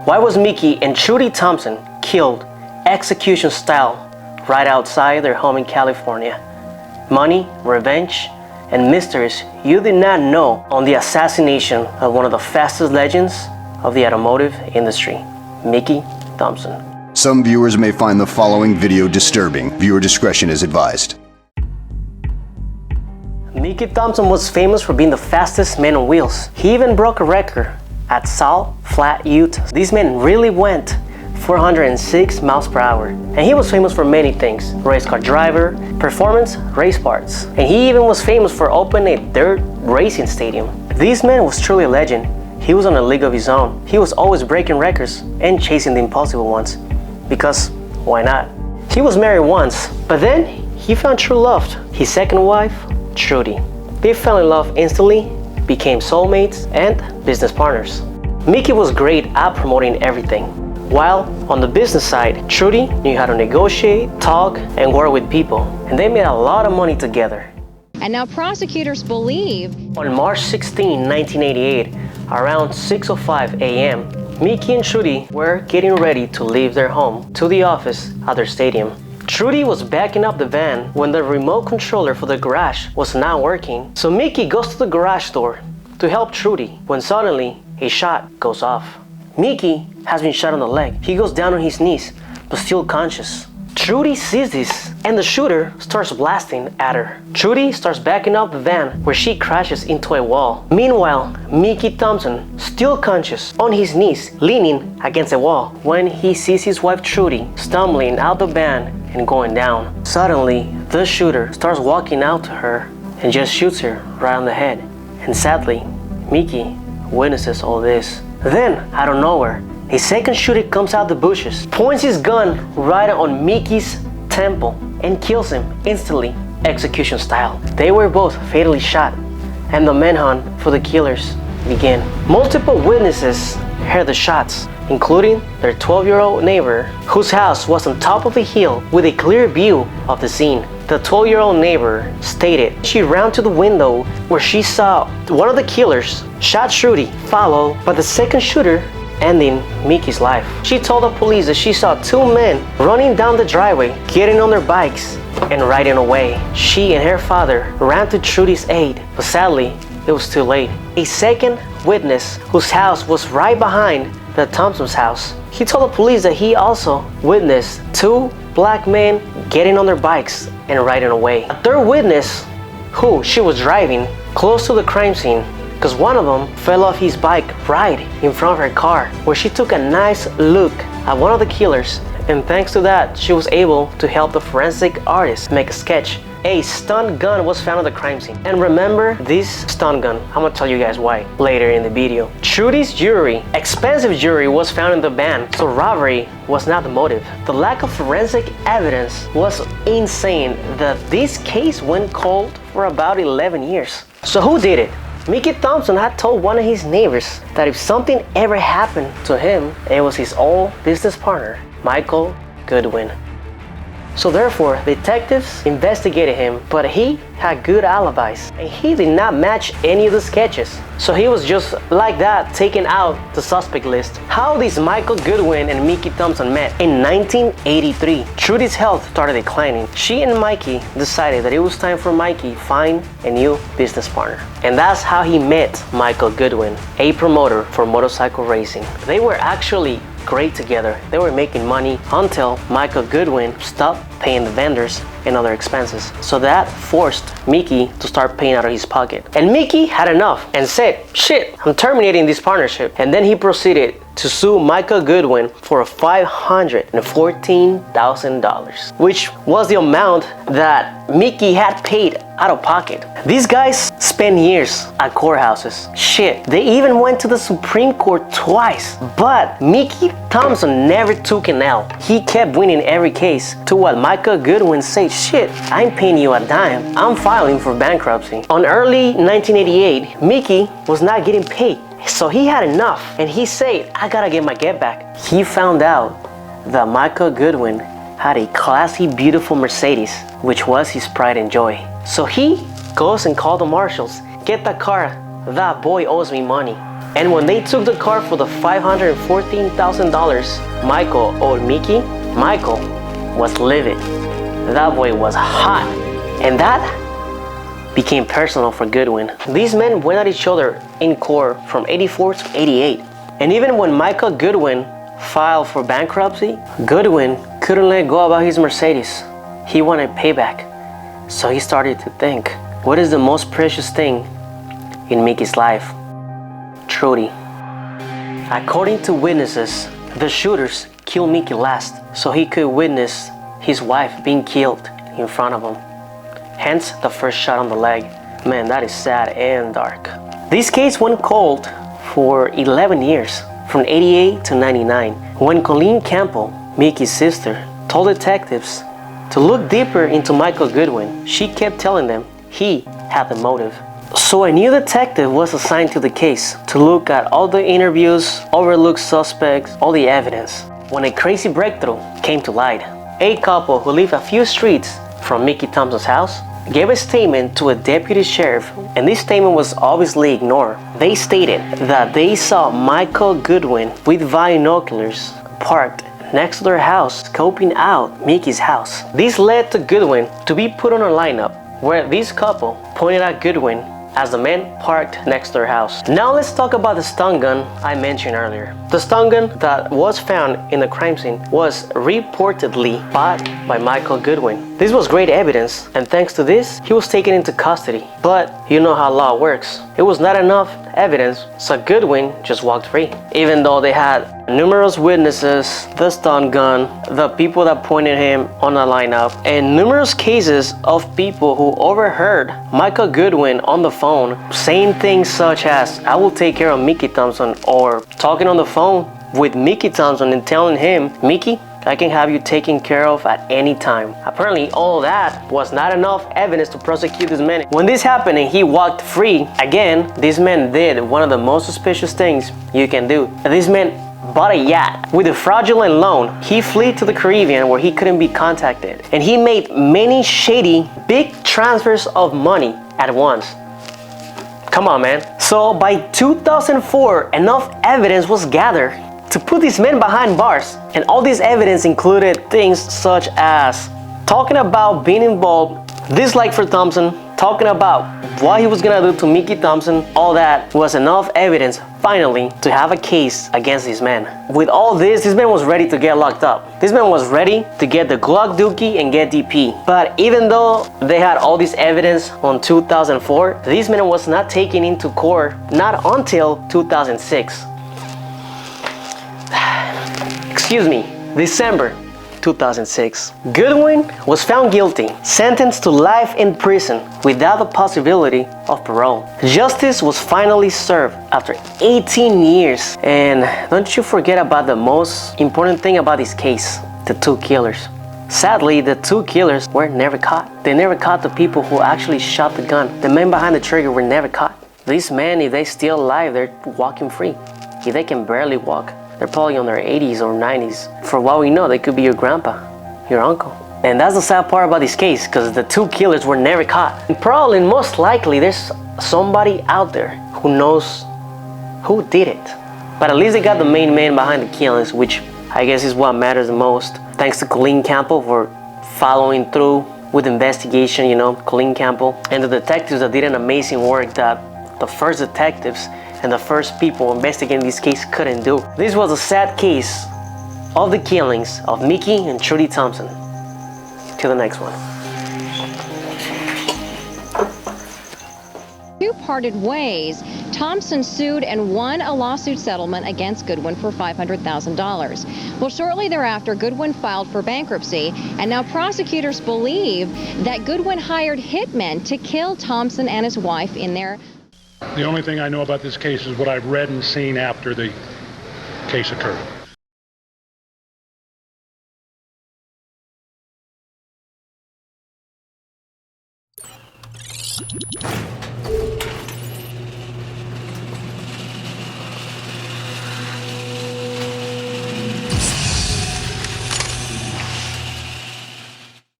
Why was Mickey and Trudy Thompson killed execution style right outside their home in California? Money, revenge, and mysteries you did not know on the assassination of one of the fastest legends of the automotive industry, Mickey Thompson. Some viewers may find the following video disturbing. Viewer discretion is advised. Mickey Thompson was famous for being the fastest man on wheels. He even broke a record at Salt Flat, Utah. This man really went 406 miles per hour. And he was famous for many things: race car driver, performance, race parts. And he even was famous for opening a dirt racing stadium. This man was truly a legend. He was on a league of his own. He was always breaking records and chasing the impossible ones. Because why not? He was married once, but then he found true love. His second wife, Trudy. They fell in love instantly, became soulmates and business partners. Mickey was great at promoting everything, while on the business side, Trudy knew how to negotiate, talk, and work with people, and they made a lot of money together. And now prosecutors believe on March 16, 1988, around 6:05 a.m., Mickey and Trudy were getting ready to leave their home to the office at their stadium. Trudy was backing up the van when the remote controller for the garage was not working. So Mickey goes to the garage door to help Trudy when suddenly a shot goes off. Mickey has been shot on the leg. He goes down on his knees, but still conscious. Trudy sees this and the shooter starts blasting at her. Trudy starts backing up the van where she crashes into a wall. Meanwhile, Mickey Thompson, still conscious, on his knees, leaning against a wall, when he sees his wife Trudy stumbling out the van and going down. Suddenly, the shooter starts walking out to her and just shoots her right on the head. And sadly, Mickey witnesses all this. Then, out of nowhere, a second shooter comes out the bushes, points his gun right on Mickey's temple, and kills him instantly, execution style. They were both fatally shot, and the manhunt for the killers began. Multiple witnesses heard the shots, including their 12-year-old neighbor, whose house was on top of a hill with a clear view of the scene. The 12-year-old neighbor stated she ran to the window where she saw one of the killers shot Trudy, followed by the second shooter, ending Mickey's life. She told the police that she saw two men running down the driveway, getting on their bikes and riding away. She and her father ran to Trudy's aid, but sadly, it was too late. A second witness, whose house was right behind the Thompson's house, he told the police that he also witnessed two black men getting on their bikes and riding away. A third witness, who she was driving close to the crime scene, because one of them fell off his bike right in front of her car, where she took a nice look at one of the killers, and thanks to that, she was able to help the forensic artist make a sketch. A stun gun was found at the crime scene. And remember this stun gun, I'm gonna tell you guys why later in the video. Trudy's jewelry, expensive jewelry, was found in the van, so robbery was not the motive. The lack of forensic evidence was insane that this case went cold for about 11 years. So who did it? Mickey Thompson had told one of his neighbors that if something ever happened to him, it was his old business partner, Michael Goodwin. So therefore, detectives investigated him, but he had good alibis, and he did not match any of the sketches. So he was just like that, taken out the suspect list. How these Michael Goodwin and Mickey Thompson met? In 1983, Trudy's health started declining. She and Mikey decided that it was time for Mikey to find a new business partner. And that's how he met Michael Goodwin, a promoter for motorcycle racing. They were actually great together. They were making money until Michael Goodwin stopped paying the vendors and other expenses. So that forced Mickey to start paying out of his pocket. And Mickey had enough and said, shit, I'm terminating this partnership. And then he proceeded to sue Michael Goodwin for $514,000, which was the amount that Mickey had paid out of pocket. These guys spent years at courthouses. Shit, they even went to the Supreme Court twice. But Mickey Thompson never took an L. He kept winning every case, to what Michael Goodwin said, shit, I ain't paying you a dime. I'm filing for bankruptcy. On early 1988, Mickey was not getting paid. So he had enough, and he said, I gotta get my get back. He found out that Michael Goodwin had a classy, beautiful Mercedes, which was his pride and joy. So he goes and calls the marshals, get the car, that boy owes me money. And when they took the car for the $514,000 Michael owed Mickey, Michael was livid. That boy was hot. And that became personal for Goodwin. These men went at each other in court from 84 to 88. And even when Michael Goodwin filed for bankruptcy, Goodwin couldn't let go about his Mercedes. He wanted payback. So he started to think, what is the most precious thing in Mickey's life? Trudy. According to witnesses, the shooters killed Mickey last so he could witness his wife being killed in front of him. Hence the first shot on the leg. Man, that is sad and dark. This case went cold for 11 years, from 88 to 99, when Colleen Campbell, Mickey's sister, told detectives to look deeper into Michael Goodwin. She kept telling them he had the motive. So a new detective was assigned to the case to look at all the interviews, overlooked suspects, all the evidence. When a crazy breakthrough came to light, a couple who lived a few streets from Mickey Thompson's house gave a statement to a deputy sheriff, and this statement was obviously ignored. They stated that they saw Michael Goodwin with binoculars parked next to their house, scoping out Mickey's house. This led to Goodwin to be put on a lineup where this couple pointed at Goodwin as the man parked next to their house. Now let's talk about the stun gun I mentioned earlier. The stun gun that was found in the crime scene was reportedly bought by Michael Goodwin. This was great evidence, and thanks to this, he was taken into custody. But you know how law works. It was not enough evidence, so Goodwin just walked free. Even though they had numerous witnesses, the stun gun, the people that pointed him on a lineup, and numerous cases of people who overheard Michael Goodwin on the phone saying things such as, "I will take care of Mickey Thompson," or talking on the phone with Mickey Thompson and telling him, "Mickey, I can have you taken care of at any time." Apparently, all that was not enough evidence to prosecute this man. When this happened and he walked free, again, this man did one of the most suspicious things you can do. This man bought a yacht with a fraudulent loan. He fled to the Caribbean where he couldn't be contacted. And he made many shady, big transfers of money at once. Come on, man. So by 2004, enough evidence was gathered to put these men behind bars. And all this evidence included things such as talking about being involved, dislike for Thompson, talking about what he was gonna do to Mickey Thompson. All that was enough evidence, finally, to have a case against this man. With all this man was ready to get locked up. This man was ready to get the Glock dookie and get DP. But even though they had all this evidence on 2004, this man was not taken into court not until 2006. Excuse me, December 2006. Goodwin was found guilty, sentenced to life in prison without the possibility of parole. Justice was finally served after 18 years. And don't you forget about the most important thing about this case, the two killers. Sadly, the two killers were never caught. They never caught the people who actually shot the gun. The men behind the trigger were never caught. These men, if they're still alive, they're walking free. If they can barely walk, they're probably on their 80s or 90s. For what we know, they could be your grandpa, your uncle. And that's the sad part about this case, because the two killers were never caught. And probably, most likely, there's somebody out there who knows who did it. But at least they got the main man behind the killings, which I guess is what matters the most. Thanks to Colleen Campbell for following through with the investigation, Colleen Campbell. And the detectives that did an amazing work that the first detectives and the first people investigating this case couldn't do. This was a sad case of the killings of Mickey and Trudy Thompson. Till the next one. Two parted ways. Thompson sued and won a lawsuit settlement against Goodwin for $500,000. Well, shortly thereafter, Goodwin filed for bankruptcy, and now prosecutors believe that Goodwin hired hitmen to kill Thompson and his wife in their... The only thing I know about this case is what I've read and seen after the case occurred.